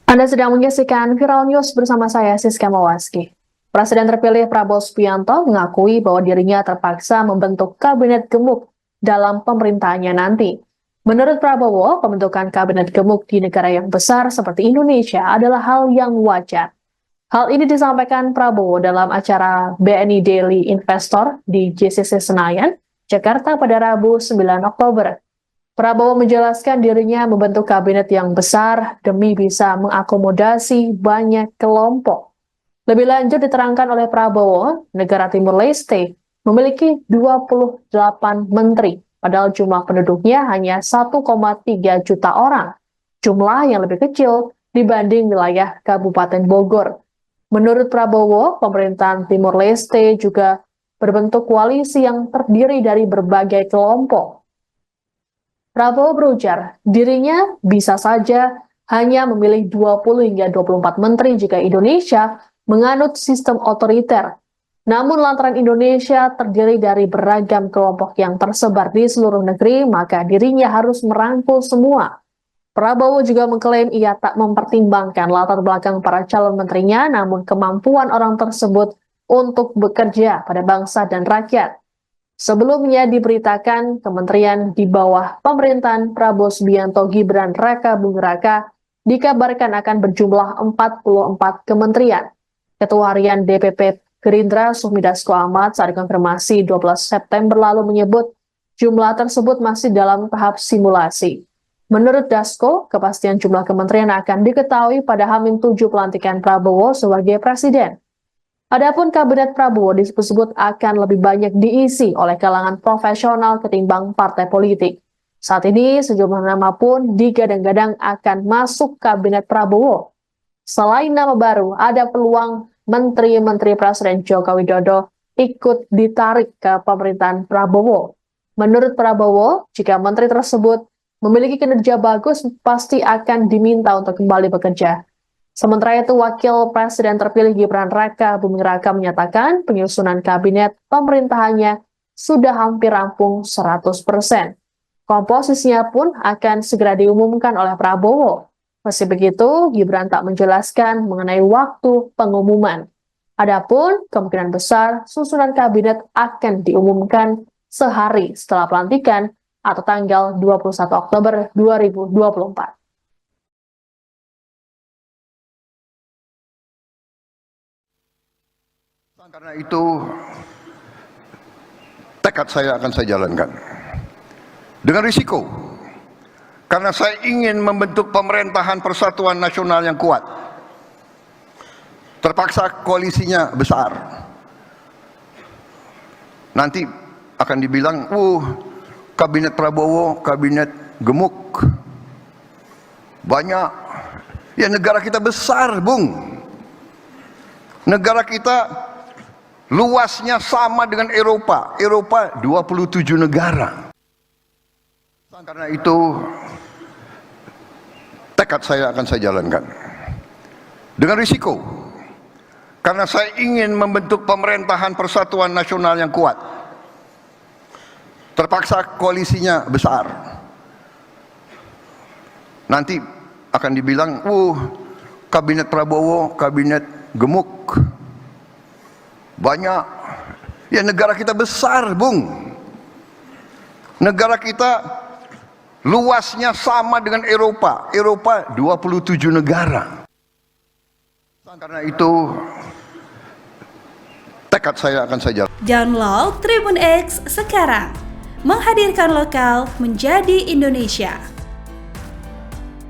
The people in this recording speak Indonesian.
Anda sedang menyaksikan Viral News bersama saya, Siska Mawaski. Presiden terpilih Prabowo Subianto mengakui bahwa dirinya terpaksa membentuk kabinet gemuk dalam pemerintahannya nanti. Menurut Prabowo, pembentukan kabinet gemuk di negara yang besar seperti Indonesia adalah hal yang wajar. Hal ini disampaikan Prabowo dalam acara BNI Daily Investor di JCC Senayan, Jakarta pada Rabu 9 Oktober. Prabowo menjelaskan dirinya membentuk kabinet yang besar demi bisa mengakomodasi banyak kelompok. Lebih lanjut diterangkan oleh Prabowo, negara Timur Leste memiliki 28 menteri, padahal jumlah penduduknya hanya 1,3 juta orang. Jumlah yang lebih kecil dibanding wilayah Kabupaten Bogor. Menurut Prabowo, pemerintahan Timur Leste juga berbentuk koalisi yang terdiri dari berbagai kelompok. Prabowo berujar, dirinya bisa saja hanya memilih 20 hingga 24 menteri jika Indonesia menganut sistem otoriter. Namun lantaran Indonesia terdiri dari beragam kelompok yang tersebar di seluruh negeri, maka dirinya harus merangkul semua. Prabowo juga mengklaim ia tak mempertimbangkan latar belakang para calon menterinya, namun kemampuan orang tersebut untuk bekerja pada bangsa dan rakyat. Sebelumnya diberitakan kementerian di bawah pemerintahan Prabowo Subianto Gibran Raka Buming Raka dikabarkan akan berjumlah 44 kementerian. Ketua Harian DPP Gerindra Sufmi Dasko Ahmad saat konfirmasi 12 September lalu menyebut jumlah tersebut masih dalam tahap simulasi. Menurut Dasko, kepastian jumlah kementerian akan diketahui pada H-7 pelantikan Prabowo sebagai presiden. Adapun kabinet Prabowo disebut-sebut akan lebih banyak diisi oleh kalangan profesional ketimbang partai politik. Saat ini sejumlah nama pun digadang-gadang akan masuk kabinet Prabowo. Selain nama baru, ada peluang menteri-menteri Presiden Joko Widodo ikut ditarik ke pemerintahan Prabowo. Menurut Prabowo, jika menteri tersebut memiliki kinerja bagus, pasti akan diminta untuk kembali bekerja. Sementara itu, Wakil Presiden terpilih Gibran Raka Buming Raka menyatakan penyusunan kabinet pemerintahannya sudah hampir rampung 100%. Komposisinya pun akan segera diumumkan oleh Prabowo. Meski begitu, Gibran tak menjelaskan mengenai waktu pengumuman. Adapun kemungkinan besar susunan kabinet akan diumumkan sehari setelah pelantikan atau tanggal 21 Oktober 2024. Karena itu tekad saya akan saya jalankan dengan risiko, karena saya ingin membentuk pemerintahan persatuan nasional yang kuat. Terpaksa koalisinya besar, nanti akan dibilang kabinet Prabowo kabinet gemuk, banyak. Ya, negara kita besar, Bung. Negara kita luasnya sama dengan Eropa. Eropa 27 negara. Karena itu tekad saya akan saya jalankan dengan risiko, karena saya ingin membentuk pemerintahan persatuan nasional yang kuat. Terpaksa koalisinya besar, nanti akan dibilang kabinet Prabowo kabinet gemuk, banyak. Ya, negara kita besar, Bung. Negara kita luasnya sama dengan Eropa. Eropa 27 negara. Karena itu tekad saya akan saya jalankan. Download Tribun X sekarang. Menghadirkan lokal menjadi Indonesia.